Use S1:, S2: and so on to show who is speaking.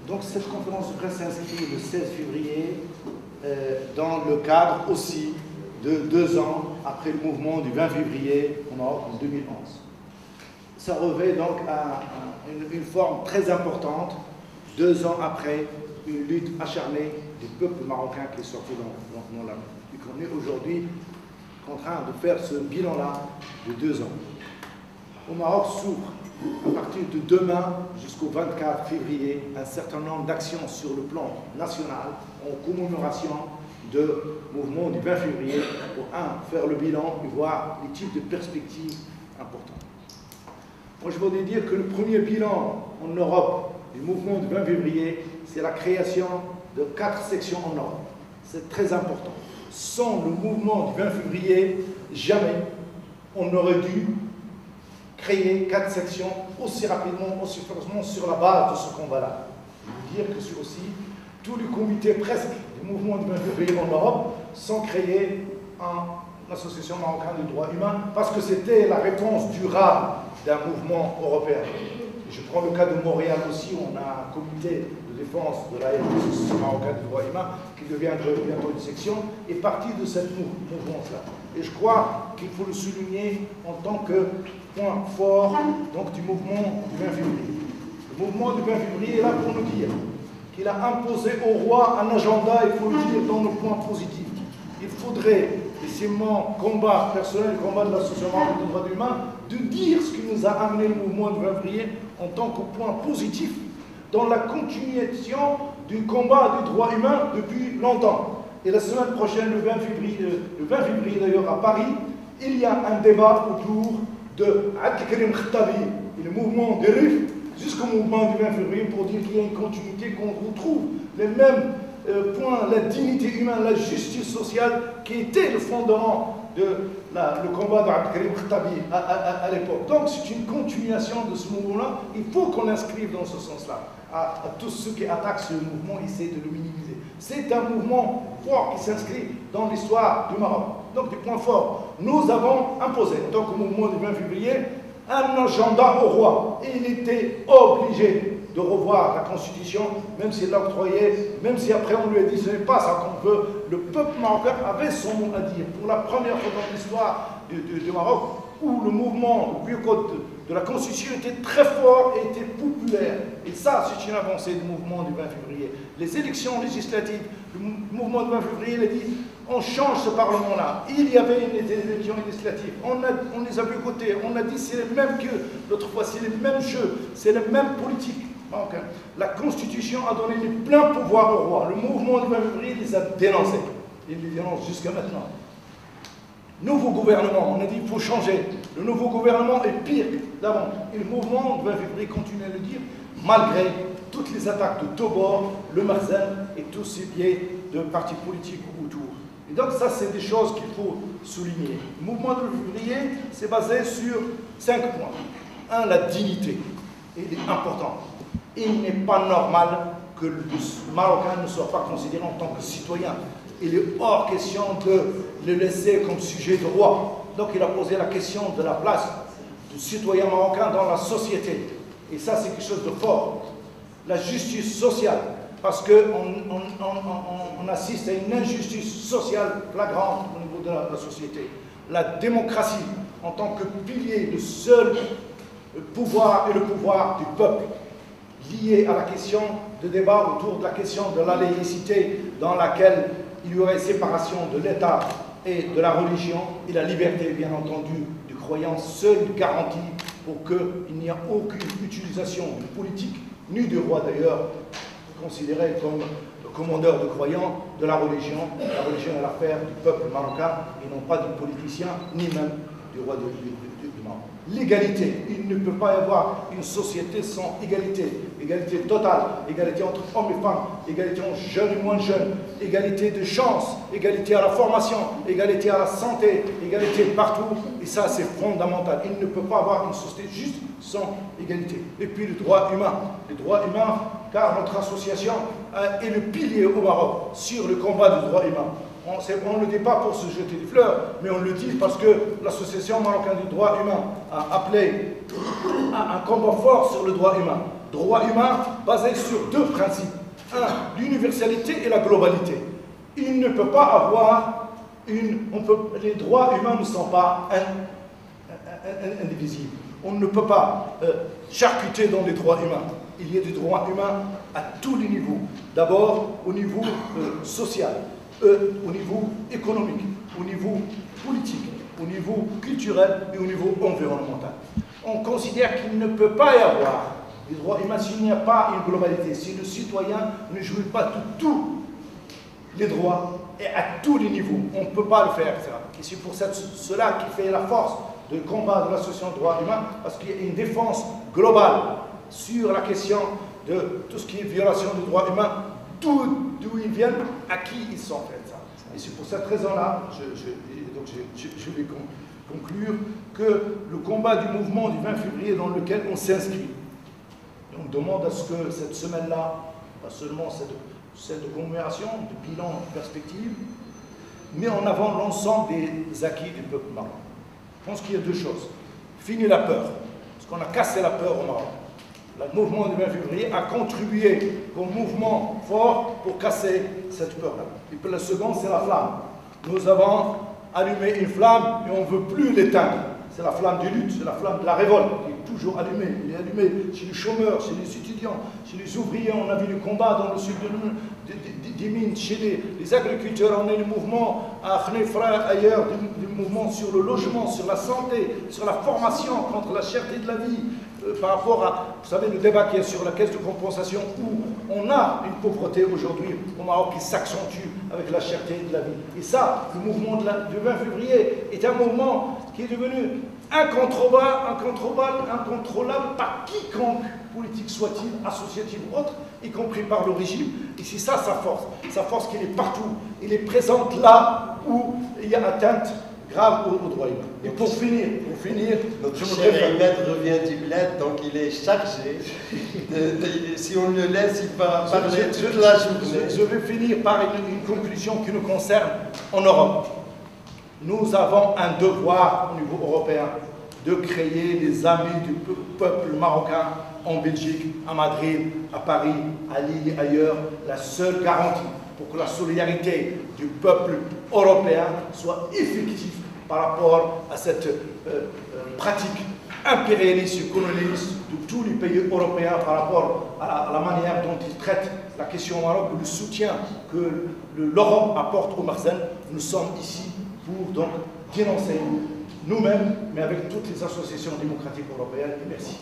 S1: Donc cette conférence de presse s'inscrit le 16 février dans le cadre aussi de 2 ans après le mouvement du 20 février au Maroc en 2011. Ça revêt donc une forme très importante, 2 ans après une lutte acharnée du peuple marocain qui est sorti dans la rue. Et qu'on est aujourd'hui contraint de faire ce bilan-là de 2 ans. Au Maroc s'ouvre à partir de demain jusqu'au 24 février un certain nombre d'actions sur le plan national en commémoration de mouvement du 20 février pour faire le bilan et voir les types de perspectives importantes. Moi, je voudrais dire que le premier bilan en Europe du mouvement du 20 février, c'est la création de 4 sections en Europe. C'est très important. Sans le mouvement du 20 février, jamais on n'aurait dû créer 4 sections aussi rapidement, aussi fortement sur la base de ce combat-là. Je veux dire que c'est aussi tous les comités presque du mouvement du 20 février en Europe sont créés en Association marocaine des droits humains parce que c'était la réponse durable d'un mouvement européen. Je prends le cas de Montréal aussi, où on a un comité de défense de la Association marocaine des droits humains qui deviendra bientôt une section, est parti de cette mouvement-là. Et je crois qu'il faut le souligner en tant que point fort donc, du mouvement du 20 février. Le mouvement du 20 février est là pour nous dire qu'il a imposé au roi un agenda, il faut le dire, dans le point positif. Il faudrait, et c'est mon combat personnel, le combat de l'Association marocaine des droits humains, de dire ce qui nous a amené le mouvement du 20 février en tant que point positif dans la continuation du combat des droits humains depuis longtemps. Et la semaine prochaine, le 20 février d'ailleurs à Paris, il y a un débat autour de Abdelkarim Khattabi et le mouvement des RIF jusqu'au mouvement du 20 février pour dire qu'il y a une continuité, qu'on retrouve les mêmes points, la dignité humaine, la justice sociale qui était le fondement de le combat d'Abdelkarim Khattabi à l'époque. Donc c'est une continuation de ce mouvement-là. Il faut qu'on inscrive dans ce sens-là à tous ceux qui attaquent ce mouvement, essaient de le minimiser. C'est un mouvement fort qui s'inscrit dans l'histoire du Maroc. Donc des points forts. Nous avons imposé, en tant que mouvement du 20 février, un agenda au roi. Et il était obligé de revoir la Constitution, même s'il l'a octroyé, même si après on lui a dit ce n'est pas ça qu'on veut. Le peuple marocain avait son mot à dire. Pour la première fois dans l'histoire du Maroc, où le mouvement, le boycott de la Constitution était très fort et était populaire. Et ça, c'est une avancée du mouvement du 20 février. Les élections législatives, le mouvement du 20 février, il a dit on change ce Parlement-là. Il y avait des élections législatives. On les a boycottées. On a dit c'est les mêmes que l'autre fois, c'est les mêmes jeux, c'est les mêmes politiques. Donc, la Constitution a donné les pleins pouvoirs au roi. Le mouvement du 20 février les a dénoncés. Il les dénonce jusqu'à maintenant. Nouveau gouvernement, on a dit qu'il faut changer. Le nouveau gouvernement est pire d'avant. Et le mouvement du 20 février continue à le dire, malgré toutes les attaques de Tobor, le Marzen et tous ces biais de partis politiques autour. Et donc ça, c'est des choses qu'il faut souligner. Le mouvement du 20 février, c'est basé sur 5 points. 1, la dignité. Et il est important. Il n'est pas normal que le Marocain ne soit pas considéré en tant que citoyen. Il est hors question de le laisser comme sujet de roi. Donc il a posé la question de la place du citoyen marocain dans la société. Et ça, c'est quelque chose de fort. La justice sociale, parce qu'on assiste à une injustice sociale flagrante au niveau de la société. La démocratie, en tant que pilier, le seul pouvoir est le pouvoir du peuple, lié à la question de débat autour de la question de la laïcité, dans laquelle il y aurait séparation de l'État et de la religion, et la liberté, bien entendu, du croyant, seule garantie pour qu'il n'y ait aucune utilisation du politique, ni du roi d'ailleurs, considéré comme le commandeur de croyants de la religion. La religion est l'affaire du peuple marocain, et non pas du politicien, ni même du roi du Maroc. L'égalité, il ne peut pas y avoir une société sans égalité. Égalité totale, égalité entre hommes et femmes, égalité entre jeunes et moins jeunes, égalité de chance, égalité à la formation, égalité à la santé, égalité partout. Et ça, c'est fondamental. Il ne peut pas avoir une société juste sans égalité. Et puis le droit humain. Les droits humains, car notre association est le pilier au Maroc sur le combat du droit humain. On ne le dit pas pour se jeter des fleurs, mais on le dit parce que l'Association marocaine du droit humain a appelé à un combat fort sur le droit humain. droit humain basé sur deux principes. Un, l'universalité et la globalité. Il ne peut pas avoir les droits humains ne sont pas indivisibles. On ne peut pas charcuter dans les droits humains. Il y a des droits humains à tous les niveaux. D'abord au niveau social, au niveau économique, au niveau politique, au niveau culturel et au niveau environnemental. On considère qu'il ne peut pas y avoir des droits humains s'il n'y a pas une globalité, si le citoyen ne jouit pas de tous les droits et à tous les niveaux. On ne peut pas le faire, etc. Et c'est pour cela qui fait la force de combat de l'association de droits humains, parce qu'il y a une défense globale sur la question de tout ce qui est violation des droits humains, d'où ils viennent, à qui ils sont faits. Ça. Et c'est pour cette raison-là, je vais conclure, que le combat du mouvement du 20 février dans lequel on s'inscrit, on demande à ce que cette semaine-là, pas seulement cette de commémoration, de bilan, de perspective, met en avant l'ensemble des acquis du peuple marocain. Je pense qu'il y a deux choses. Finir la peur, parce qu'on a cassé la peur au Maroc. Le mouvement du 20 février a contribué comme mouvement fort pour casser cette peur-là. Et puis la seconde, c'est la flamme. Nous avons allumé une flamme et on ne veut plus l'éteindre. C'est la flamme du lutte, c'est la flamme de la révolte qui est toujours allumée. Elle est allumée chez les chômeurs, chez les étudiants, chez les ouvriers. On a vu le combat dans le sud des mines, chez les agriculteurs. On a le mouvement à Khnefra, ailleurs, du mouvement sur le logement, sur la santé, sur la formation contre la cherté de la vie. Par rapport à, vous savez, le débat qu'il y a sur la caisse de compensation, où on a une pauvreté aujourd'hui au Maroc qui s'accentue avec la cherté de la vie. Et ça, le mouvement du 20 février est un mouvement qui est devenu incontrôlable par quiconque, politique soit-il, associatif ou autre, y compris par le régime. Et c'est ça sa force. Sa force qu'il est partout. Il est présente là où il y a atteinte grave aux droits humains. Et pour finir,
S2: notre cher Ahmed revient du bled, donc il est chargé. Si on le laisse, il va parler toute la journée.
S1: Je vais finir par une conclusion qui nous concerne en Europe. Nous avons un devoir au niveau européen de créer des amis du peuple marocain en Belgique, à Madrid, à Paris, à Lille et ailleurs, la seule garantie pour que la solidarité du peuple européen soit effective par rapport à cette pratique impérialiste et colonialiste de tous les pays européens par rapport à la manière dont ils traitent la question au Maroc, le soutien que l'Europe apporte au Marzen. Nous sommes ici pour donc dénoncer nous-mêmes, mais avec toutes les associations démocratiques européennes. Merci.